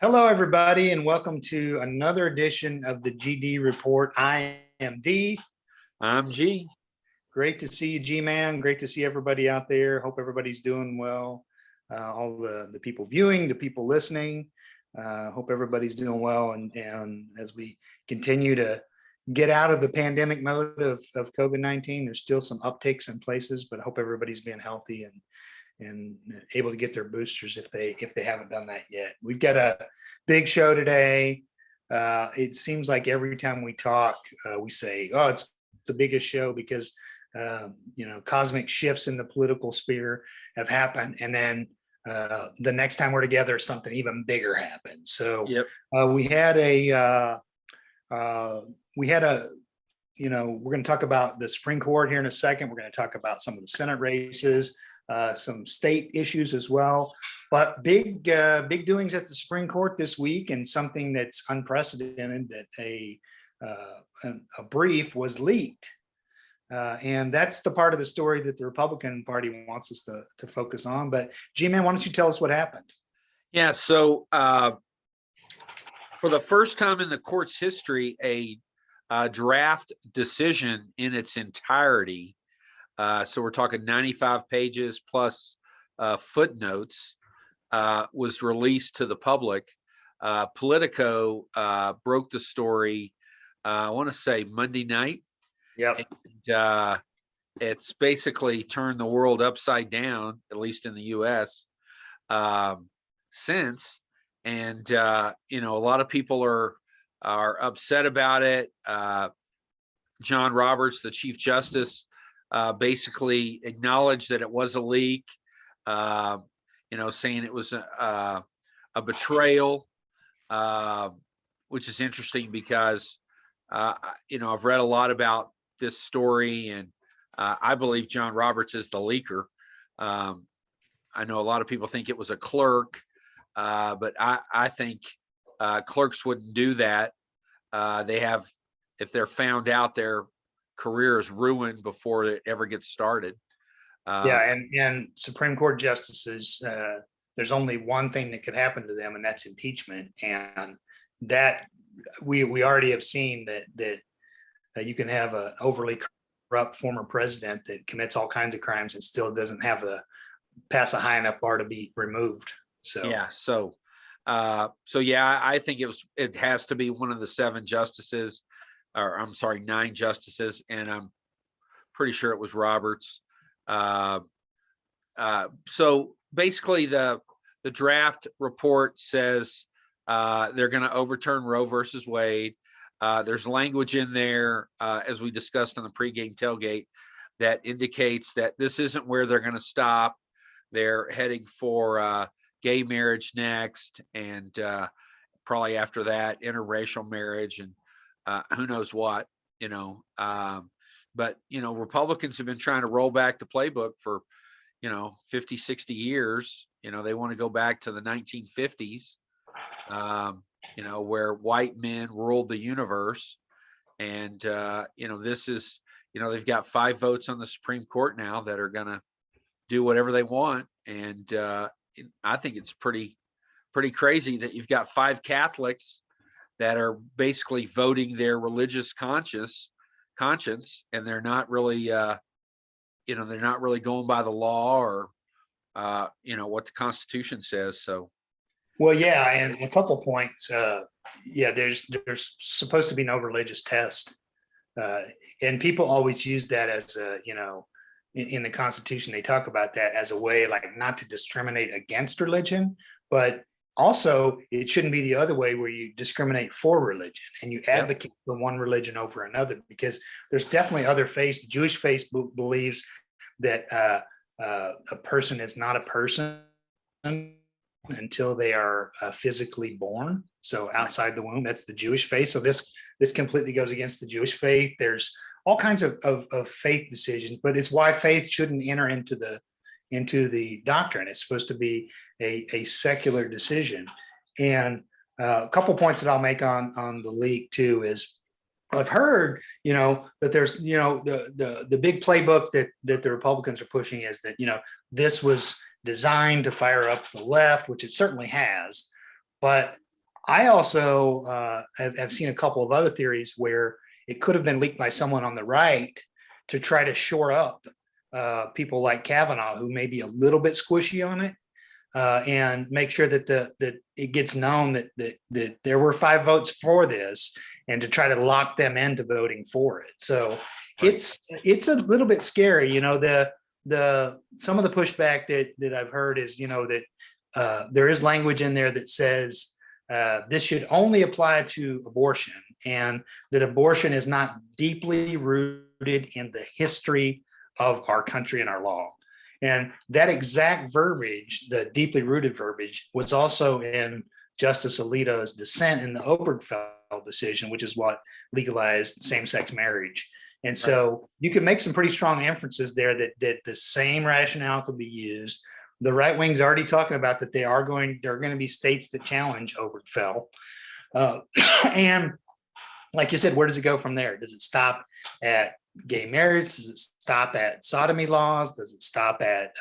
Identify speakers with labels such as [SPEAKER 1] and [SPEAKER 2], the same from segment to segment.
[SPEAKER 1] Hello, everybody, and welcome to another edition of the GD Report. I am D.
[SPEAKER 2] I'm G.
[SPEAKER 1] Great to see you, G-Man. Great to see everybody out there. Hope everybody's doing well. All the people viewing, the people listening. Hope everybody's doing well. And as we continue to get out of the pandemic mode of COVID-19, there's still some uptakes in places, but I hope everybody's being healthy and able to get their boosters if they haven't done that yet. We've got a big show today. It seems like every time we talk, we say, "Oh, it's the biggest show," because cosmic shifts in the political sphere have happened, and then the next time we're together, something even bigger happens. So
[SPEAKER 2] Yep.
[SPEAKER 1] we had a we're going to talk about the Supreme Court here in a second. We're going to talk about some of the Senate races. Some state issues as well, but big doings at the Supreme Court this week, and something that's unprecedented, that a brief was leaked, and that's the part of the story that the Republican Party wants us to focus on. But G-Man, why don't you tell us what happened?
[SPEAKER 2] Yeah. So for the first time in the court's history, a draft decision in its entirety. So we're talking 95 pages plus footnotes, was released to the public. Politico broke the story, I want to say Monday night.
[SPEAKER 1] Yeah.
[SPEAKER 2] It's basically turned the world upside down, at least in the U.S. Since. And, a lot of people are upset about it. John Roberts, the Chief Justice, basically acknowledged that it was a leak, saying it was a betrayal, which is interesting because, I've read a lot about this story, and I believe John Roberts is the leaker. I know a lot of people think it was a clerk, but I think clerks wouldn't do that. If they're found out, their career is ruined before it ever gets started.
[SPEAKER 1] And Supreme Court justices, there's only one thing that could happen to them, and that's impeachment. And that we already have seen that you can have an overly corrupt former president that commits all kinds of crimes and still doesn't have pass a high enough bar to be removed. So
[SPEAKER 2] I think it has to be one of the 7 justices. Or I'm sorry, 9 justices, and I'm pretty sure it was Roberts. So basically, the draft report says they're going to overturn Roe versus Wade. There's language in there, as we discussed on the pregame tailgate, that indicates that this isn't where they're going to stop. They're heading for gay marriage next, and probably after that, interracial marriage, and who knows what, but, Republicans have been trying to roll back the playbook for, 50, 60 years. They want to go back to the 1950s, where white men ruled the universe. And, this is, they've got 5 votes on the Supreme Court now that are going to do whatever they want. And I think it's pretty crazy that you've got 5 Catholics that are basically voting their religious conscience, and they're not really, going by the law or, what the Constitution says. So,
[SPEAKER 1] well, yeah, and a couple points. There's supposed to be no religious test, and people always use that as in the Constitution they talk about that as a way, like, not to discriminate against religion, but also, it shouldn't be the other way where you discriminate for religion and you advocate for one religion over another, because there's definitely other faiths. The Jewish faith believes that a person is not a person until they are physically born. So outside the womb, that's the Jewish faith. So this completely goes against the Jewish faith. There's all kinds of faith decisions, but it's why faith shouldn't enter into the doctrine. It's supposed to be a secular decision. And a couple points that I'll make on the leak too is, I've heard, that there's, the big playbook that the Republicans are pushing is that, this was designed to fire up the left, which it certainly has. But I also have seen a couple of other theories where it could have been leaked by someone on the right to try to shore up people like Kavanaugh, who may be a little bit squishy on it, and make sure that that it gets known that there were 5 votes for this, and to try to lock them into voting for it. So
[SPEAKER 2] Right.
[SPEAKER 1] it's a little bit scary. Some of the pushback that I've heard is that there is language in there that says this should only apply to abortion, and that abortion is not deeply rooted in the history of our country and our law. And that exact verbiage, the deeply rooted verbiage, was also in Justice Alito's dissent in the Obergefell decision, which is what legalized same-sex marriage. And so you can make some pretty strong inferences there that the same rationale could be used. The right wing's already talking about that there are going to be states that challenge Obergefell. And like you said, where does it go from there? Does it stop at gay marriage? Does it stop at sodomy laws? Does it stop at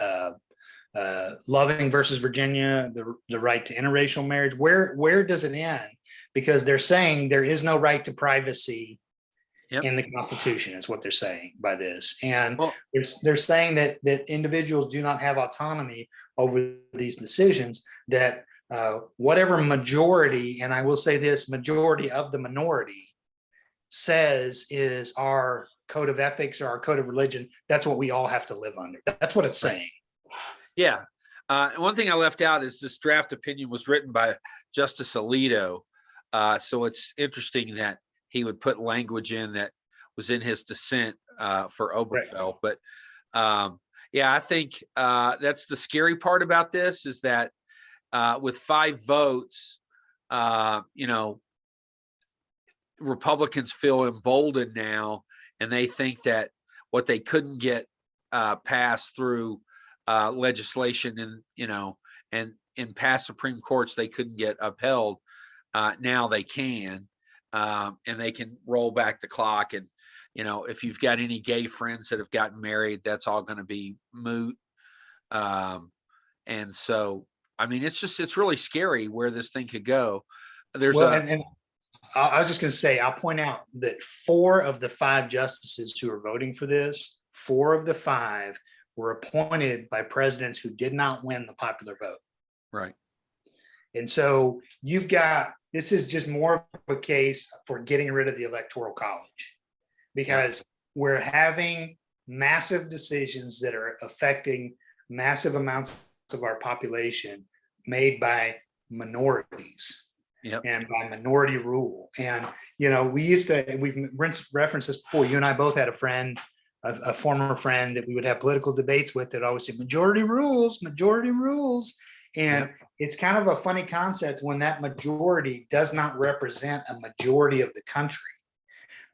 [SPEAKER 1] Loving versus Virginia, the right to interracial marriage? Where does it end? Because they're saying there is no right to privacy in the Constitution, is what they're saying by this. And they're saying that individuals do not have autonomy over these decisions, that whatever majority, and I will say this, majority of the minority says is our code of ethics or our code of religion, that's what we all have to live under. That's what it's saying.
[SPEAKER 2] Yeah. One thing I left out is this draft opinion was written by Justice Alito. So it's interesting that he would put language in that was in his dissent for Obergefell. Right. But yeah, I think that's the scary part about this, is that with 5 votes, Republicans feel emboldened now, and they think that what they couldn't get passed through legislation and in past Supreme Courts they couldn't get upheld, now they can, and they can roll back the clock. And if you've got any gay friends that have gotten married, that's all going to be moot. And so, I mean, it's really scary where this thing could go.
[SPEAKER 1] And I was just going to say, I'll point out that 4 of the 5 justices who are voting for this, 4 of the 5 were appointed by presidents who did not win the popular vote.
[SPEAKER 2] Right.
[SPEAKER 1] And so this is just more of a case for getting rid of the Electoral College, because we're having massive decisions that are affecting massive amounts of our population made by minorities. And by minority rule. And, we've referenced this before. You and I both had a friend, a former friend that we would have political debates with, that always said, majority rules. And it's kind of a funny concept when that majority does not represent a majority of the country,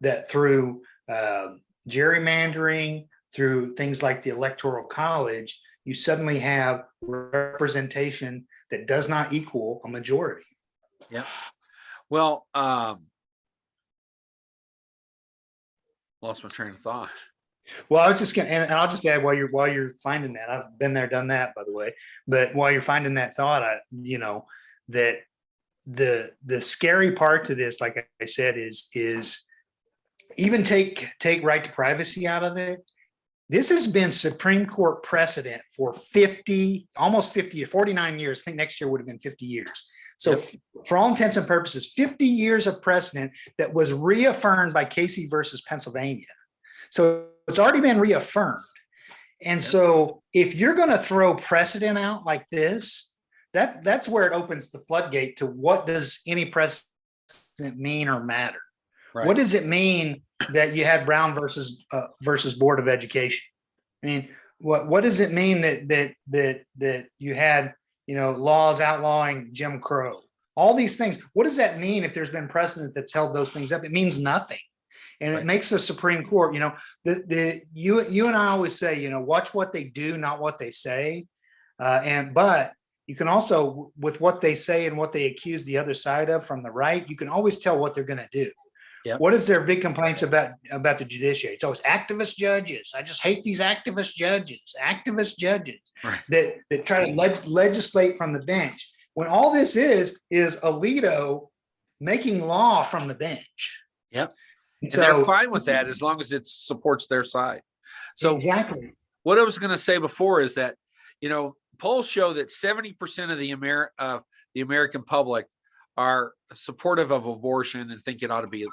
[SPEAKER 1] that through gerrymandering, through things like the Electoral College, you suddenly have representation that does not equal a majority.
[SPEAKER 2] Yeah. Well, lost my train of thought.
[SPEAKER 1] Well, I was just gonna, and I'll just add while you're finding that, I've been there, done that, by the way. But while you're finding that thought, that the scary part to this, like I said, is even take right to privacy out of it. This has been Supreme Court precedent for 49 years. I think next year would have been 50 years. So for all intents and purposes, 50 years of precedent that was reaffirmed by Casey versus Pennsylvania. So it's already been reaffirmed. And so if you're going to throw precedent out like this, that's where it opens the floodgate to what does any precedent mean or matter? Right. What does it mean that you had Brown versus Board of Education? I mean, what does it mean that you had laws outlawing Jim Crow? All these things. What does that mean if there's been precedent that's held those things up? It means nothing, and it makes the Supreme Court. You and I always say, watch what they do, not what they say, but you can also, with what they say and what they accuse the other side of from the right, you can always tell what they're going to do. Yep. What is their big complaints about the judiciary? It's always activist judges. I just hate these activist judges that try to legislate from the bench. When all this is Alito making law from the bench.
[SPEAKER 2] Yep.
[SPEAKER 1] And
[SPEAKER 2] And they're
[SPEAKER 1] so,
[SPEAKER 2] fine with that as long as it supports their side. So
[SPEAKER 1] exactly.
[SPEAKER 2] what I was going to say before is that, polls show that 70% of the American public are supportive of abortion and think it ought to be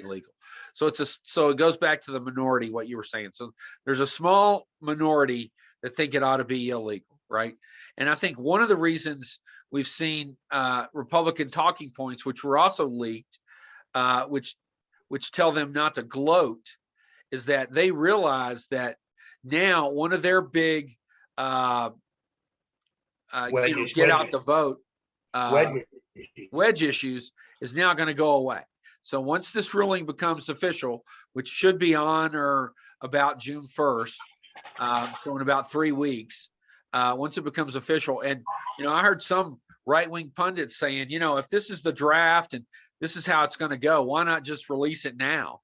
[SPEAKER 2] legal. So so it goes back to the minority, what you were saying. So there's a small minority that think it ought to be illegal, right? And I think one of the reasons we've seen Republican talking points, which were also leaked, which tell them not to gloat, is that they realize that now one of their big get out the vote wedge issues is now going to go away. So once this ruling becomes official, which should be on or about June 1st, so in about 3 weeks, once it becomes official, and I heard some right-wing pundits saying, if this is the draft and this is how it's going to go, why not just release it now?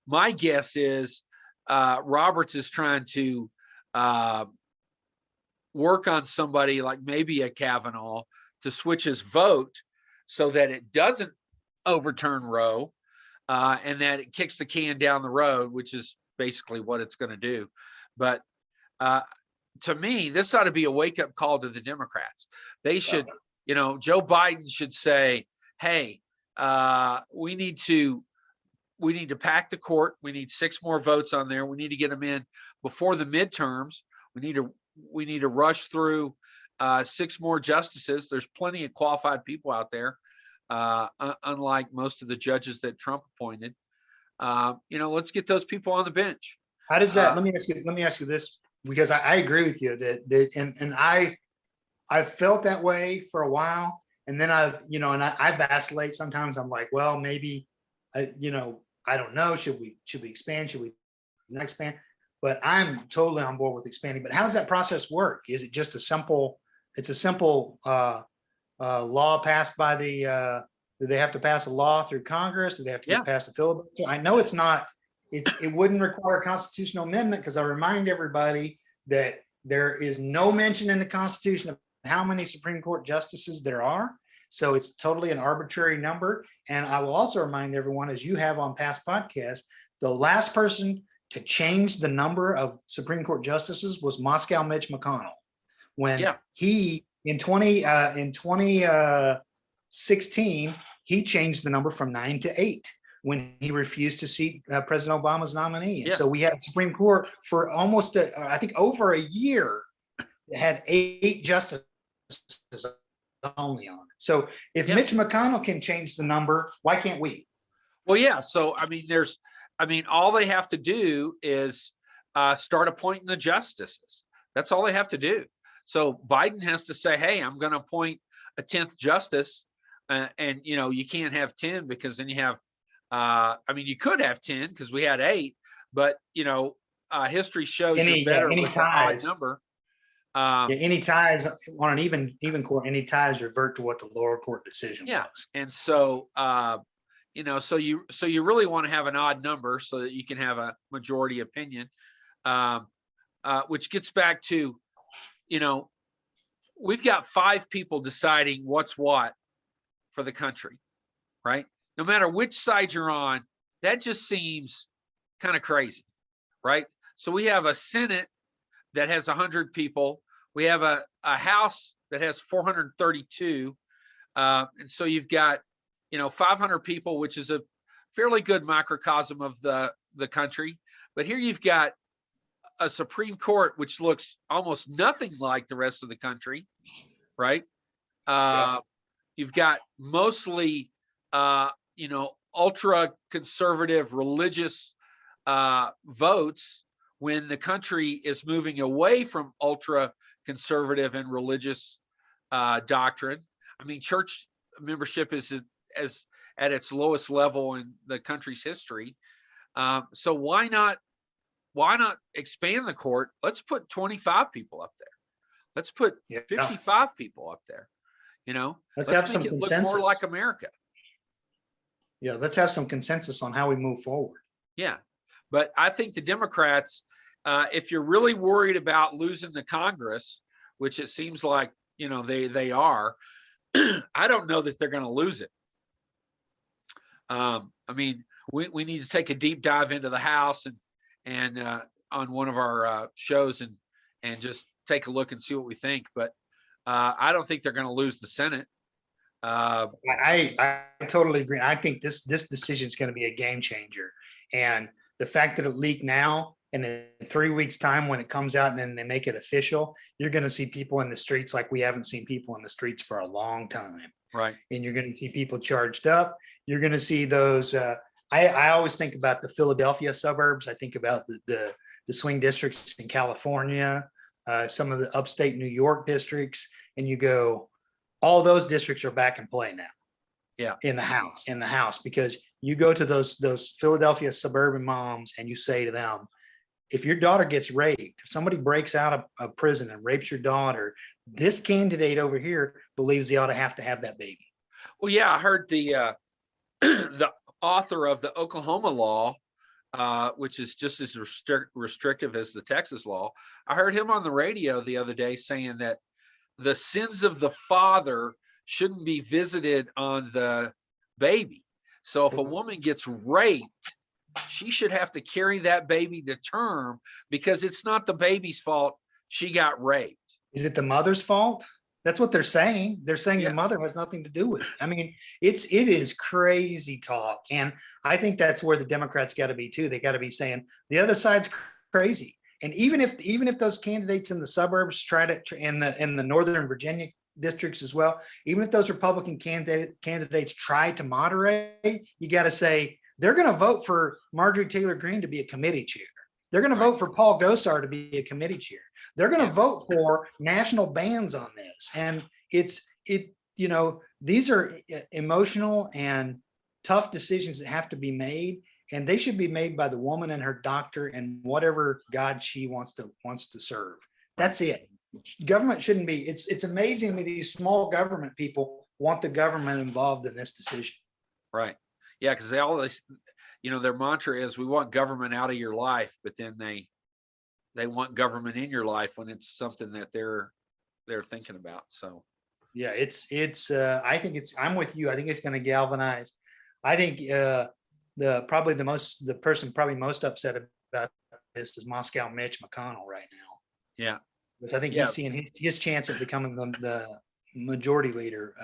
[SPEAKER 2] My guess is Roberts is trying to work on somebody like maybe a Kavanaugh to switch his vote so that it doesn't overturn Roe, and that it kicks the can down the road, which is basically what it's going to do. But to me, this ought to be a wake-up call to the Democrats. They should, Joe Biden should say, hey, we need to pack the court. We need 6 more votes on there. We need to get them in before the midterms. We need to rush through 6 more justices. There's plenty of qualified people out there, unlike most of the judges that Trump appointed. Let's get those people on the bench.
[SPEAKER 1] How does that? Let me ask you this, because I agree with you that and I felt that way for a while, and then I vacillate sometimes. I'm like, well, maybe, I don't know. Should we expand? Should we not expand? But I'm totally on board with expanding. But how does that process work? Is it just a simple law passed by the? Do they have to pass a law through Congress? Do they have to get past a filibuster? I know it's not. It wouldn't require a constitutional amendment, because I remind everybody that there is no mention in the Constitution of how many Supreme Court justices there are. So it's totally an arbitrary number. And I will also remind everyone, as you have on past podcasts, the last person to change the number of Supreme Court justices was Moscow Mitch McConnell, when he in 2016 he changed the number from 9 to 8 when he refused to seat President Obama's nominee. And so we had a Supreme Court for almost I think over a year that had 8 justices only on it. So if Mitch McConnell can change the number, why can't we?
[SPEAKER 2] Well, yeah. So all they have to do is start appointing the justices. That's all they have to do. So Biden has to say, hey, I'm going to appoint a 10th justice. And you can't have 10, because then you have, you could have 10 because we had 8, but history shows you're better with an odd number.
[SPEAKER 1] Any ties on an even court, any ties revert to what the lower court decision was.
[SPEAKER 2] And so, so you really want to have an odd number so that you can have a majority opinion, which gets back to, we've got 5 people deciding what's what for the country, right? No matter which side you're on, that just seems kind of crazy, right? So we have a Senate that has 100 people. We have a House that has 432. And so you've got, 500 people, which is a fairly good microcosm of the country. But here you've got a Supreme Court, which looks almost nothing like the rest of the country, right? You've got mostly, ultra conservative religious votes, when the country is moving away from ultra conservative and religious doctrine. Church membership is at its lowest level in the country's history. So why not expand the court? Let's put 25 people up there. Let's put 55 people up there. Let's
[SPEAKER 1] have
[SPEAKER 2] make
[SPEAKER 1] some
[SPEAKER 2] it
[SPEAKER 1] consensus.
[SPEAKER 2] look more like America.
[SPEAKER 1] Yeah, let's have some consensus on how we move forward.
[SPEAKER 2] Yeah, but I think the Democrats, if you're really worried about losing the Congress, which it seems like they are, I don't know that they're going to lose it. I mean, we need to take a deep dive into the House and on one of our shows and just take a look and see what we think. But I don't think they're going to lose the Senate.
[SPEAKER 1] I totally agree. I think this decision is going to be a game changer. And the fact that it leaked now, and in 3 weeks' time, when it comes out and then they make it official, you're going to see people in the streets like we haven't seen people in the streets for a long time.
[SPEAKER 2] Right.
[SPEAKER 1] And you're going to see people charged up. You're going to see those. I always think about the Philadelphia suburbs. I think about the swing districts in California, some of the upstate New York districts, and you go, all those districts are back in play now.
[SPEAKER 2] Yeah.
[SPEAKER 1] In the house, because you go to those Philadelphia suburban moms and you say to them, if your daughter gets raped, if somebody breaks out of prison and rapes your daughter, this candidate over here believes they ought to have that baby.
[SPEAKER 2] Well, yeah, I heard the the author of the Oklahoma law, which is just as restrictive as the Texas law. I heard him on the radio the other day saying that the sins of the father shouldn't be visited on the baby. So if a woman gets raped, she should have to carry that baby to term because it's not the baby's fault she got raped.
[SPEAKER 1] Is it the mother's fault? That's what they're saying. They're saying
[SPEAKER 2] Yeah.
[SPEAKER 1] the mother has nothing to do with it. I mean, it is crazy talk. And I think that's where the Democrats got to be too. They got to be saying the other side's crazy. And even if those candidates in the suburbs try to, in the Northern Virginia districts as well, even if those Republican candidates try to moderate, you got to say they're going to vote for Marjorie Taylor Greene to be a committee chair. They're going to vote for Paul Gosar to be a committee chair. They're going to vote for national bans on this. And these are emotional and tough decisions that have to be made. And they should be made by the woman and her doctor and whatever God she wants to serve. That's it. Government shouldn't be. It's amazing to me these small government people want the government involved in this decision.
[SPEAKER 2] Right. Yeah, because they always, their mantra is we want government out of your life, but then they want government in your life when it's something that they're thinking about. So
[SPEAKER 1] yeah, I think I'm with you. I think it's going to galvanize. I think the person probably most upset about this is Moscow Mitch McConnell right now.
[SPEAKER 2] Yeah.
[SPEAKER 1] Because I think he's seeing his chance of becoming the majority leader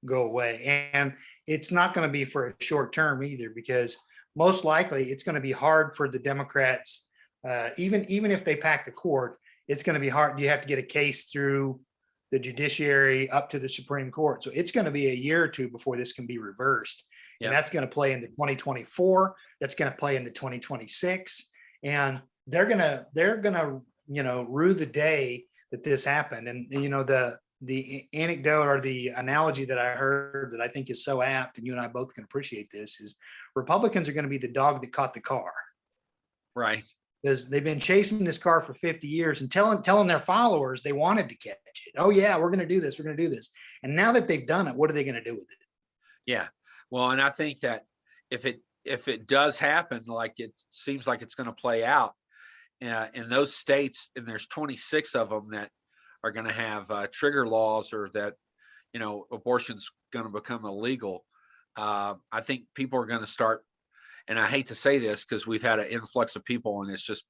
[SPEAKER 1] go away. And it's not going to be for a short term either, because most likely it's going to be hard for the Democrats, even if they pack the court, it's going to be hard. You have to get a case through the judiciary up to the Supreme Court. So it's going to be a year or two before this can be reversed. Yeah. And that's going to play into 2024. That's going to play into 2026. And they're going to rue the day that this happened. And the anecdote or the analogy that I heard that I think is so apt, and you and I both can appreciate this, is Republicans are going to be the dog that caught the car.
[SPEAKER 2] Right.
[SPEAKER 1] Because they've been chasing this car for 50 years and telling their followers they wanted to catch it. Oh yeah, we're going to do this. We're going to do this. And now that they've done it, what are they going to do with it?
[SPEAKER 2] Yeah. Well, and I think that if it does happen, like it seems like it's going to play out in those states, and there's 26 of them that are going to have trigger laws, or that, abortion's going to become illegal. I think people are going to start, and I hate to say this because we've had an influx of people and it's just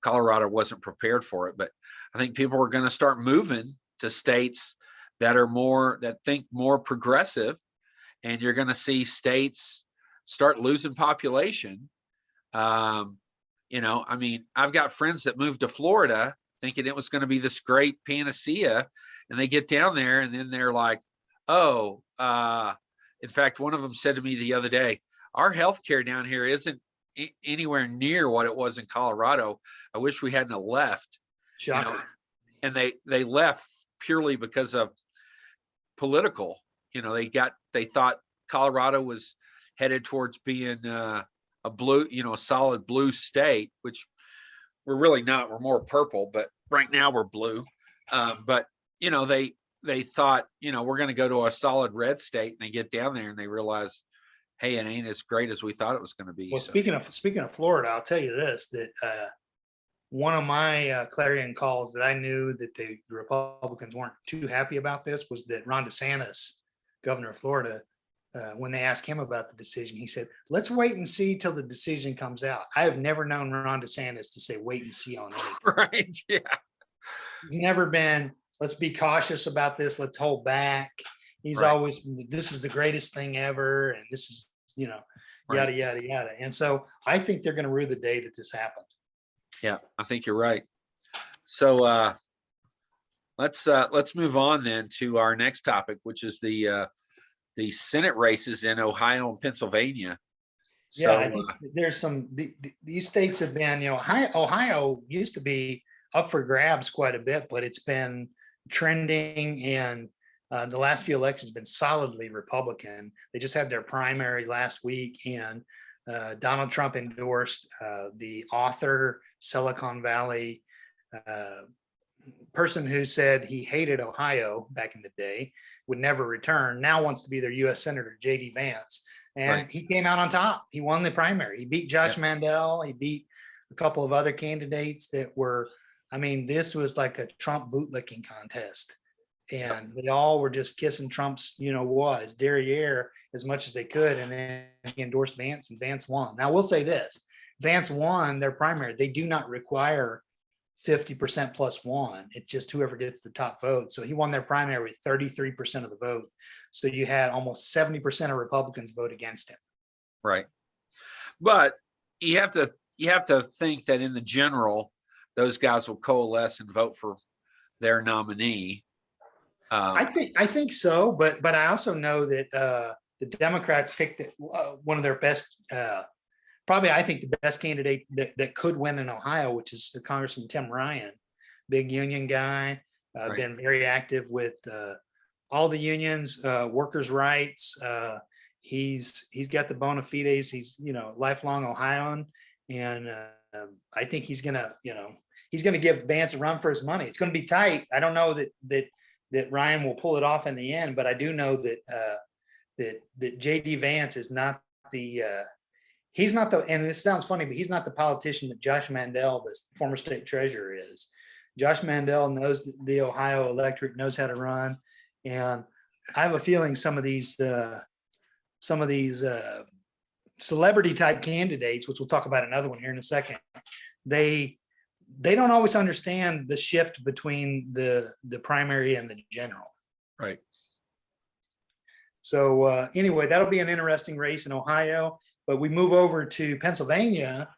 [SPEAKER 2] Colorado wasn't prepared for it, but I think people are going to start moving to states that think more progressive, and you're going to see states start losing population. I've got friends that moved to Florida thinking it was going to be this great panacea, and they get down there and then they're like, in fact, one of them said to me the other day, our healthcare down here isn't anywhere near what it was in Colorado. I wish we hadn't left.
[SPEAKER 1] Shocker.
[SPEAKER 2] And they left purely because of political. They thought Colorado was headed towards being a blue, a solid blue state, which we're really not. We're more purple, but right now we're blue. But they thought, we're going to go to a solid red state, and they get down there and they realize, hey, it ain't as great as we thought it was going to be.
[SPEAKER 1] Well, speaking of Florida, I'll tell you this, that one of my clarion calls that I knew that the Republicans weren't too happy about this was that Ron DeSantis, governor of Florida, when they asked him about the decision, he said, "Let's wait and see till the decision comes out." I have never known Ron DeSantis to say "wait and see" on anything.
[SPEAKER 2] Right. Yeah.
[SPEAKER 1] He's never been, "Let's be cautious about this. Let's hold back." He's
[SPEAKER 2] Right.
[SPEAKER 1] always, "This is the greatest thing ever," and this is, yada
[SPEAKER 2] Right.
[SPEAKER 1] yada yada. And so I think they're going to rue the day that this happened.
[SPEAKER 2] Yeah, I think you're right. So let's move on then to our next topic, which is the Senate races in Ohio and Pennsylvania.
[SPEAKER 1] Yeah,
[SPEAKER 2] So
[SPEAKER 1] I think there's these states have been, Ohio used to be up for grabs quite a bit, but it's been trending, and the last few elections been solidly Republican. They just had their primary last week, and Donald Trump endorsed the author, Silicon Valley person who said he hated Ohio back in the day, would never return, now wants to be their US Senator, JD Vance. And
[SPEAKER 2] right.
[SPEAKER 1] he came out on top. He won the primary. He beat Josh
[SPEAKER 2] Yeah.
[SPEAKER 1] Mandel. He beat a couple of other candidates that were, this was like a Trump bootlicking contest. And they all were just kissing Trump's, his derriere as much as they could. And then he endorsed Vance, and Vance won. Now, we'll say this: Vance won their primary. They do not require 50% plus one. It's just whoever gets the top vote. So he won their primary with 33% of the vote. So you had almost 70% of Republicans vote against him.
[SPEAKER 2] Right. But you have to think that in the general, those guys will coalesce and vote for their nominee.
[SPEAKER 1] I think so, but I also know that the Democrats picked one of their best, probably I think the best candidate that could win in Ohio, which is the Congressman Tim Ryan, big union guy,
[SPEAKER 2] Right.
[SPEAKER 1] been very active with all the unions, workers' rights. He's got the bona fides. He's lifelong Ohioan, and I think he's gonna give Vance a run for his money. It's going to be tight. I don't know that Ryan will pull it off in the end, but I do know that that JD Vance is not the he's not the, and this sounds funny, but he's not the politician that Josh Mandel, the former state treasurer, is. Josh Mandel knows the Ohio electorate, knows how to run, and I have a feeling some of these celebrity type candidates, which we'll talk about another one here in a second, they don't always understand the shift between the primary and the general.
[SPEAKER 2] Right.
[SPEAKER 1] So anyway, that'll be an interesting race in Ohio. But we move over to Pennsylvania.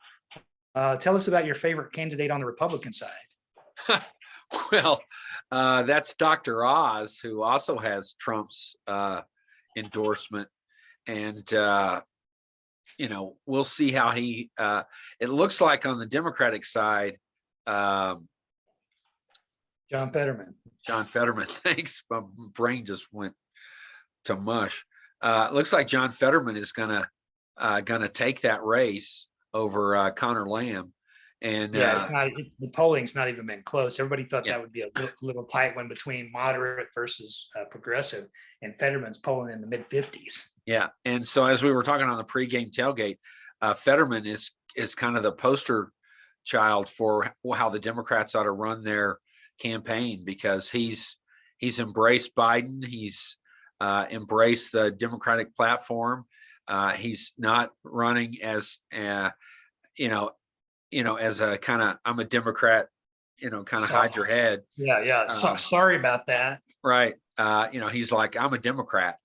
[SPEAKER 1] Tell us about your favorite candidate on the Republican side.
[SPEAKER 2] Well, that's Dr. Oz, who also has Trump's endorsement. And, we'll see how he, it looks like on the Democratic side,
[SPEAKER 1] John Fetterman.
[SPEAKER 2] Thanks. My brain just went to mush. It looks like John Fetterman is gonna take that race over Connor Lamb. And
[SPEAKER 1] the polling's not even been close. Everybody thought
[SPEAKER 2] Yeah.
[SPEAKER 1] that would be a little tight one between moderate versus progressive, and Fetterman's polling in the mid 50s.
[SPEAKER 2] Yeah. And so as we were talking on the pregame tailgate, Fetterman is kind of the poster child for how the Democrats ought to run their campaign, because he's embraced Biden. He's embraced the Democratic platform. He's not running as as a kind of, I'm a Democrat, kind of hide your head.
[SPEAKER 1] Yeah. Sorry about that.
[SPEAKER 2] Right. He's like, I'm a Democrat,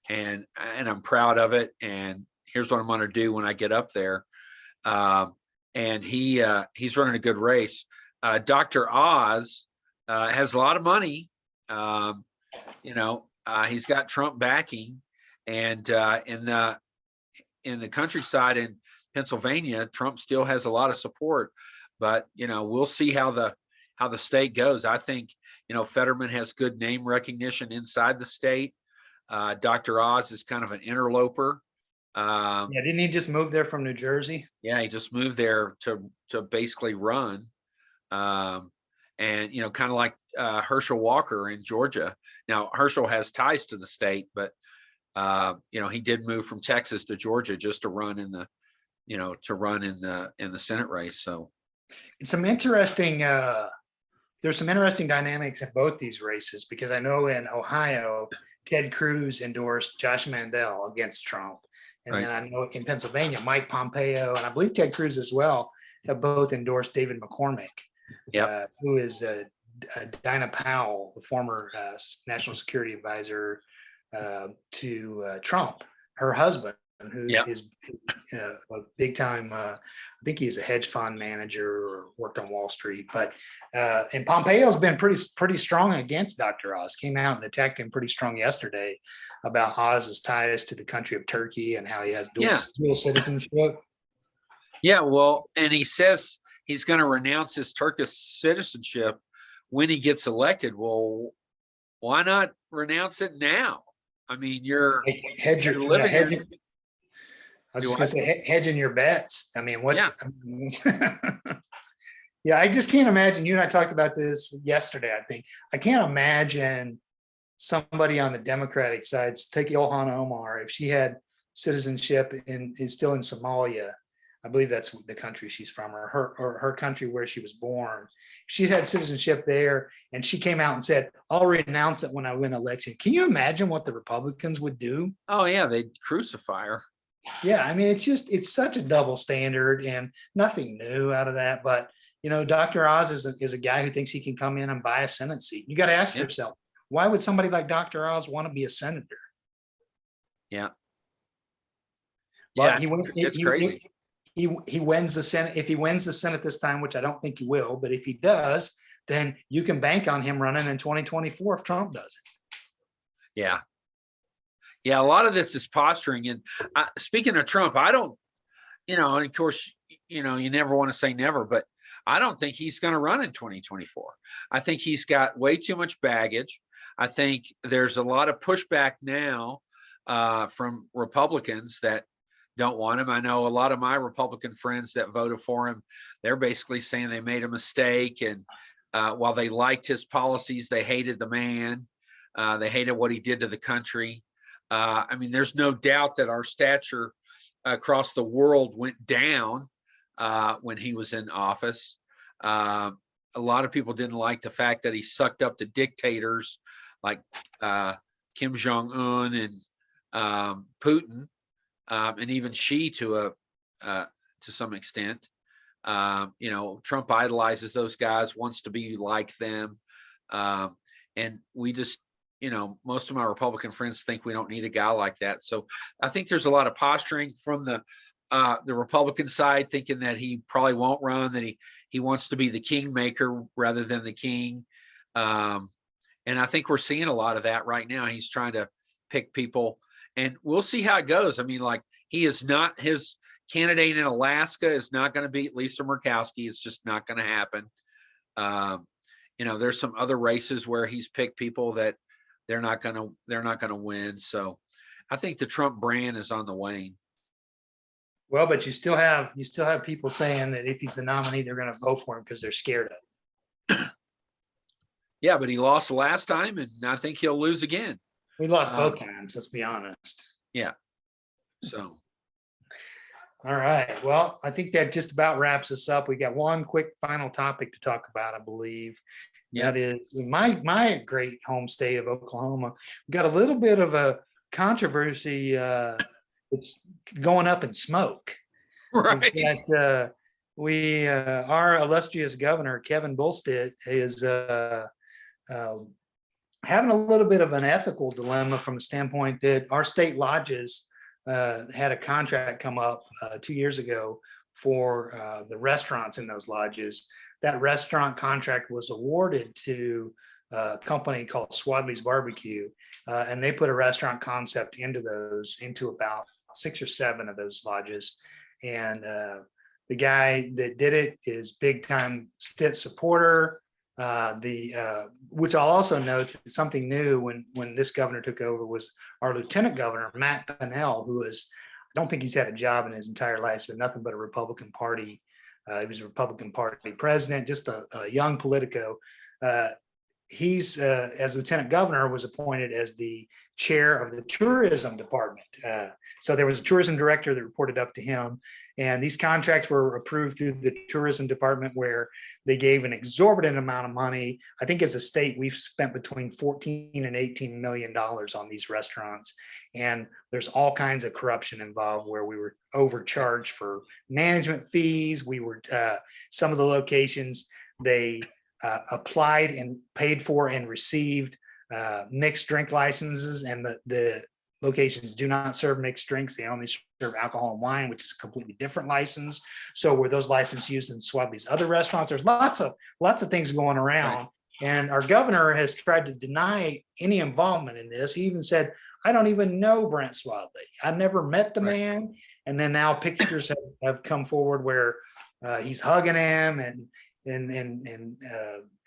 [SPEAKER 2] and I'm proud of it. And here's what I'm going to do when I get up there. And he's running a good race. Dr. Oz has a lot of money. He's got Trump backing, and in the countryside in Pennsylvania, Trump still has a lot of support. But we'll see how the state goes. I think Fetterman has good name recognition inside the state. Dr. Oz is kind of an interloper.
[SPEAKER 1] Didn't he just move there from New Jersey?
[SPEAKER 2] Yeah, he just moved there to basically run. And kind of like Herschel Walker in Georgia. Now Herschel has ties to the state, but he did move from Texas to Georgia just to run in the Senate race. So
[SPEAKER 1] it's some interesting. There's some interesting dynamics in both these races, because I know in Ohio Ted Cruz endorsed Josh Mandel against Trump. And
[SPEAKER 2] Right.
[SPEAKER 1] then I know in Pennsylvania, Mike Pompeo, and I believe Ted Cruz as well, have both endorsed David McCormick,
[SPEAKER 2] Yep.
[SPEAKER 1] who is Dinah Powell, the former national security advisor to Trump, her husband, who
[SPEAKER 2] Yep.
[SPEAKER 1] is a big time, I think he's a hedge fund manager or worked on Wall Street. But and Pompeo's been pretty strong against Dr. Oz. Came out and attacked him pretty strong yesterday about Oz's ties to the country of Turkey and how he has dual citizenship.
[SPEAKER 2] Yeah. Well, and he says he's going to renounce his Turkish citizenship when he gets elected. Well, why not renounce it now? I mean, you're living here.
[SPEAKER 1] I was just gonna say hedging your bets. I mean, what's
[SPEAKER 2] Yeah.
[SPEAKER 1] yeah, I just can't imagine. You and I talked about this yesterday, I think. I can't imagine somebody on the Democratic side, take Ilhan Omar, if she had citizenship and is still in Somalia. I believe that's the country she's from, or her country where she was born. If she had citizenship there and she came out and said, I'll renounce it when I win election. Can you imagine what the Republicans would do?
[SPEAKER 2] Oh yeah, they'd crucify her.
[SPEAKER 1] Yeah, I mean, it's such a double standard and nothing new out of that. But Dr. Oz is a guy who thinks he can come in and buy a Senate seat. You got to ask yourself, why would somebody like Dr. Oz want to be a senator?
[SPEAKER 2] Yeah.
[SPEAKER 1] But
[SPEAKER 2] yeah, it's crazy.
[SPEAKER 1] He wins the Senate. If he wins the Senate this time, which I don't think he will, but if he does, then you can bank on him running in 2024 if Trump does it.
[SPEAKER 2] Yeah. Yeah, a lot of this is posturing. And speaking of Trump, I don't, of course, you never want to say never, but I don't think he's going to run in 2024. I think he's got way too much baggage. I think there's a lot of pushback now from Republicans that don't want him. I know a lot of my Republican friends that voted for him, they're basically saying they made a mistake. And while they liked his policies, they hated the man. They hated what he did to the country. I mean, there's no doubt that our stature across the world went down when he was in office. A lot of people didn't like the fact that he sucked up to dictators like Kim Jong-un and Putin, and even Xi to some extent. Trump idolizes those guys, wants to be like them, and we just. Most of my Republican friends think we don't need a guy like that. So I think there's a lot of posturing from the Republican side, thinking that he probably won't run, that he wants to be the kingmaker rather than the king. And I think we're seeing a lot of that right now. He's trying to pick people, and we'll see how it goes. I mean, like, his candidate in Alaska is not going to beat Lisa Murkowski. It's just not going to happen. There's some other races where he's picked people that they're not going to win. So I think the Trump brand is on the wane.
[SPEAKER 1] Well, but you still have people saying that if he's the nominee, they're going to vote for him because they're scared of him.
[SPEAKER 2] Yeah, but he lost the last time, and I think he'll lose again.
[SPEAKER 1] We lost both times, let's be honest.
[SPEAKER 2] Yeah. So.
[SPEAKER 1] All right. Well, I think that just about wraps us up. We got one quick final topic to talk about, I believe. Yeah. That is my great home state of Oklahoma. We got a little bit of a controversy. It's going up in smoke.
[SPEAKER 2] Right.
[SPEAKER 1] Our illustrious governor, Kevin Bulstett, is having a little bit of an ethical dilemma from the standpoint that our state lodges had a contract come up 2 years ago for the restaurants in those lodges. That restaurant contract was awarded to a company called Swadley's Barbecue, and they put a restaurant concept into about 6 or 7 of those lodges. And the guy that did it is big time Stitt supporter. Which I'll also note, something new when this governor took over was our lieutenant governor, Matt Pinnell, who I don't think he's had a job in his entire life, so nothing but a Republican Party. He was a Republican Party president, just a young politico. he's, as lieutenant governor, was appointed as the chair of the tourism department. So there was a tourism director that reported up to him, and these contracts were approved through the tourism department, where they gave an exorbitant amount of money. I think as a state, we've spent between 14 and 18 million dollars on these restaurants, and there's all kinds of corruption involved, where we were overcharged for management fees. We were, some of the locations, they applied and paid for and received mixed drink licenses, and the locations do not serve mixed drinks. They only serve alcohol and wine, which is a completely different license. So were those licenses used in some of these other restaurants? There's lots of things going around. Right. And our governor has tried to deny any involvement in this. He even said, I don't even know Brent Swadley. I've never met the man. And then now pictures have come forward where he's hugging him, and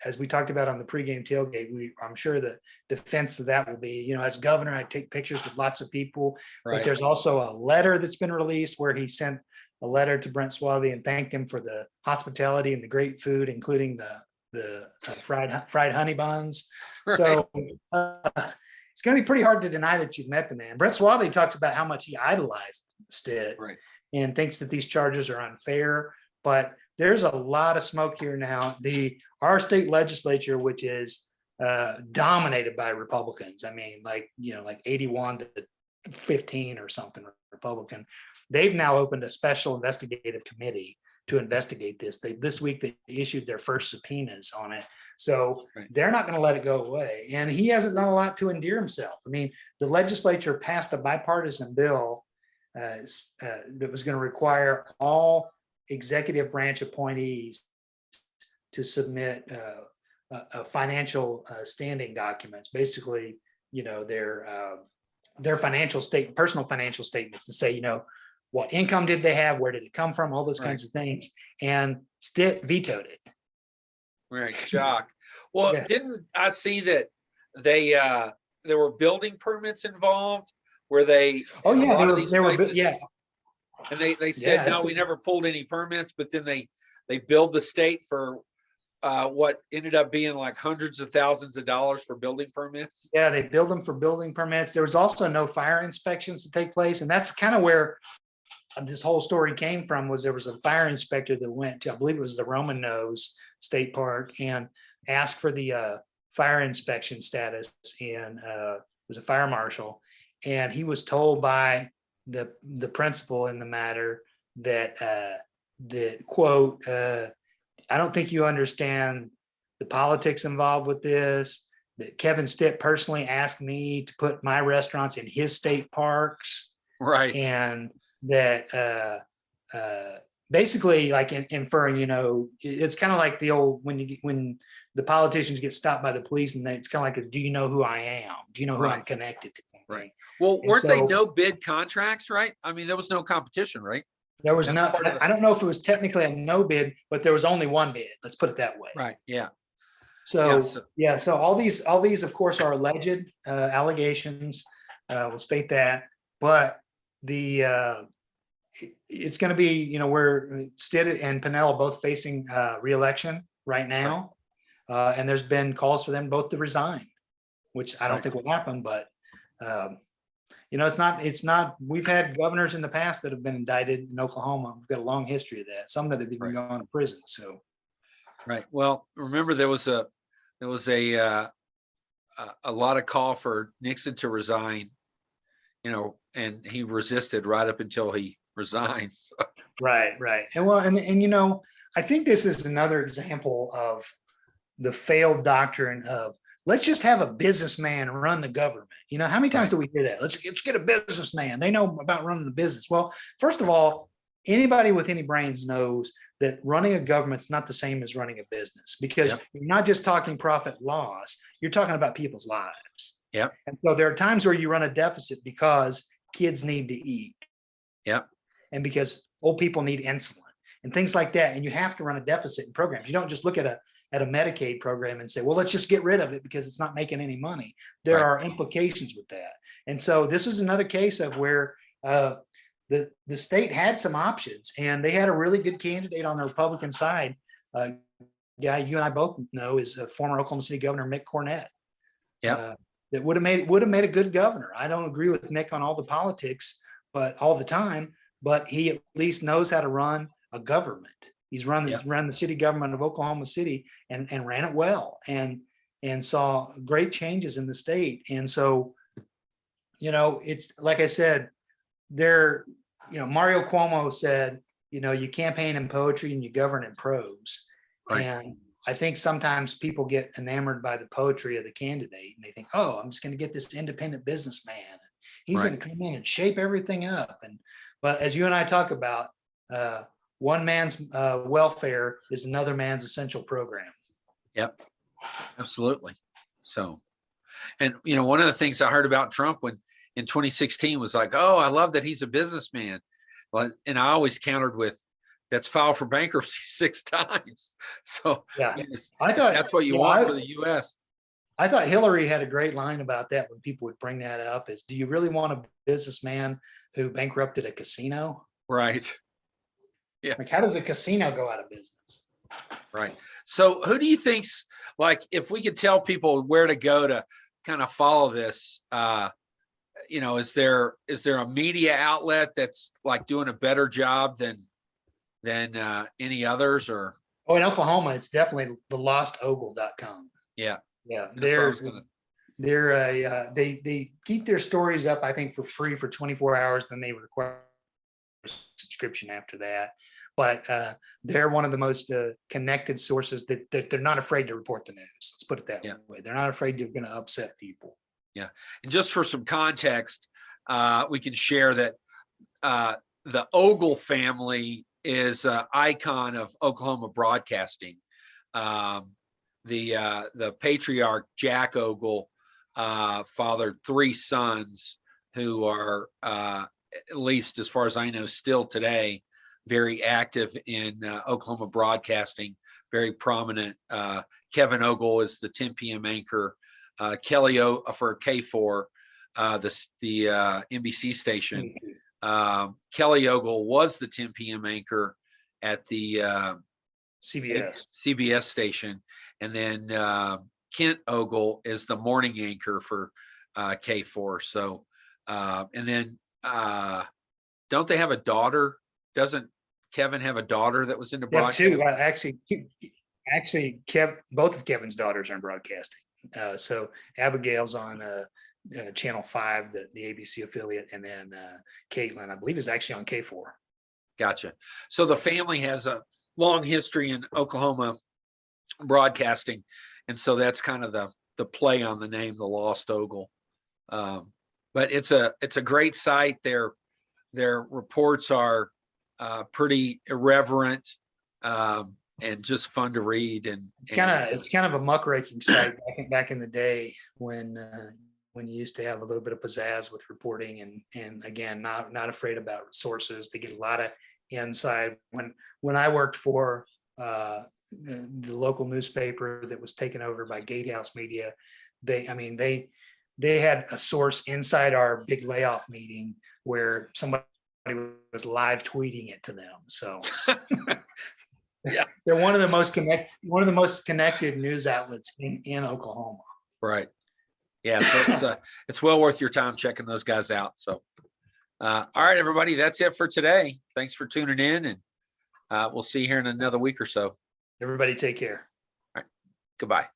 [SPEAKER 1] as we talked about on the pregame tailgate, I'm sure the defense of that will be, as governor, I take pictures with lots of people. Right. But there's also a letter that's been released where he sent a letter to Brent Swadley and thanked him for the hospitality and the great food, including the fried honey buns. Right. So it's going to be pretty hard to deny that you've met the man. Brent Swadley talks about how much he idolized Stitt, right, and thinks that these charges are unfair, but there's a lot of smoke here now. Our state legislature, which is dominated by Republicans, I mean, like 81 to 15 or something Republican, they've now opened a special investigative committee to investigate this. This week they issued their first subpoenas on it. So they're not going to let it go away. And he hasn't done a lot to endear himself. I mean, the legislature passed a bipartisan bill that was going to require all executive branch appointees to submit a financial standing documents, basically, their personal financial statements, to say, what income did they have, where did it come from, all those kinds of things. And Stitt vetoed it.
[SPEAKER 2] Right, shock. Well, yeah. Didn't I see that there were building permits involved where they?
[SPEAKER 1] Oh yeah,
[SPEAKER 2] a lot of these places,
[SPEAKER 1] yeah.
[SPEAKER 2] And they said, no, we never pulled any permits, but then they billed the state for what ended up being like hundreds of thousands of dollars for building permits.
[SPEAKER 1] Yeah, they billed them for building permits. There was also no fire inspections to take place. And that's kind of where this whole story came from. Was there was a fire inspector that went to, I believe it was the Roman Nose State Park, and asked for the fire inspection status. And it was a fire marshal. And he was told by the principal in the matter that quote, I don't think you understand the politics involved with this, that Kevin Stitt personally asked me to put my restaurants in his state parks.
[SPEAKER 2] Right.
[SPEAKER 1] And that basically like inferring, it's kind of like the old, when the politicians get stopped by the police, and it's kind of like, do you know who I am? Do you know who I'm connected to?
[SPEAKER 2] Right. Well, weren't they no bid contracts, right? I mean, there was no competition, right?
[SPEAKER 1] There was no, I don't know if it was technically a no bid, but there was only one bid. Let's put it that way.
[SPEAKER 2] Right. Yeah.
[SPEAKER 1] So all these, of course, are alleged allegations. We'll state that, but it's going to be, where Stitt and Pinnell are both facing re-election right now. Right. And there's been calls for them both to resign, which I don't think will happen, but it's not, we've had governors in the past that have been indicted in Oklahoma. We've got a long history of that. Some that have even gone to prison. So.
[SPEAKER 2] Right. Well, remember there was a lot of call for Nixon to resign, and he resisted right up until he resigned. So.
[SPEAKER 1] Right. And I think this is another example of the failed doctrine of, let's just have a businessman run the government. How many times do we hear that? Let's get a businessman. They know about running the business. Well, first of all, anybody with any brains knows that running a government's not the same as running a business, because you're not just talking profit loss, you're talking about people's lives.
[SPEAKER 2] Yep.
[SPEAKER 1] And so there are times where you run a deficit because kids need to eat.
[SPEAKER 2] Yep.
[SPEAKER 1] And because old people need insulin and things like that. And you have to run a deficit in programs. You don't just look at a Medicaid program and say, well, let's just get rid of it because it's not making any money. There are implications with that. And so this is another case of where the state had some options, and they had a really good candidate on the Republican side, guy you and I both know is former Oklahoma City Governor Mick Cornett.
[SPEAKER 2] Yeah.
[SPEAKER 1] That would have made a good governor. I don't agree with Mick on all the politics, but all the time, but he at least knows how to run a government. He's run the city government of Oklahoma City and ran it well and saw great changes in the state. And so, it's like I said, Mario Cuomo said, you campaign in poetry and you govern in prose.
[SPEAKER 2] Right.
[SPEAKER 1] And I think sometimes people get enamored by the poetry of the candidate and they think, oh, I'm just going to get this independent businessman. He's going to come in and shape everything up. But as you and I talk about, one man's welfare is another man's essential program.
[SPEAKER 2] Yep, absolutely. So, and one of the things I heard about Trump in 2016 was like, oh, I love that he's a businessman. Well, and I always countered with, that's filed for bankruptcy 6 times. So
[SPEAKER 1] yeah, I thought
[SPEAKER 2] that's what you want for the U.S.
[SPEAKER 1] I thought Hillary had a great line about that when people would bring that up is, do you really want a businessman who bankrupted a casino?
[SPEAKER 2] Right. Yeah.
[SPEAKER 1] Like, how does a casino go out of business?
[SPEAKER 2] Right. So who do you think's, like, if we could tell people where to go to kind of follow this, is there a media outlet that's like doing a better job than any others? Or
[SPEAKER 1] in Oklahoma, it's definitely the lostogle.com.
[SPEAKER 2] Yeah.
[SPEAKER 1] Yeah. They keep their stories up, I think, for free for 24 hours, then they require a subscription after that. But they're one of the most connected sources that they're not afraid to report the news. Let's put it that way. They're not afraid they're going to upset people.
[SPEAKER 2] Yeah. And just for some context, we can share that the Ogle family is an icon of Oklahoma broadcasting. The patriarch, Jack Ogle, fathered 3 sons who are, at least as far as I know, still today, very active in Oklahoma broadcasting, very prominent. Kevin Ogle is the 10 p.m. anchor. Kelly for K4, the NBC station. Kelly Ogle was the 10 p.m. anchor at the CBS station. And then Kent Ogle is the morning anchor for K4. So, and then don't they have a daughter? Doesn't Kevin have a daughter that was into broadcasting?
[SPEAKER 1] Actually, both of Kevin's daughters are in broadcasting. So Abigail's on Channel 5, the ABC affiliate, and then Caitlin, I believe, is actually on K4.
[SPEAKER 2] Gotcha. So the family has a long history in Oklahoma broadcasting, and so that's kind of the play on the name, the Lost Ogle. But it's a great site. Their reports are pretty irreverent and just fun to read. And
[SPEAKER 1] it's kind of a muckraking site back in the day when you used to have a little bit of pizzazz with reporting and again, not afraid about sources. They get a lot of inside. When I worked for the local newspaper that was taken over by Gatehouse Media, they had a source inside our big layoff meeting where somebody was live tweeting it to them. So yeah, they're one of the most connected news outlets in Oklahoma.
[SPEAKER 2] Right. Yeah. So it's well worth your time checking those guys out. So, all right, everybody, that's it for today. Thanks for tuning in, and we'll see you here in another week or so.
[SPEAKER 1] Everybody take care.
[SPEAKER 2] All right. Goodbye.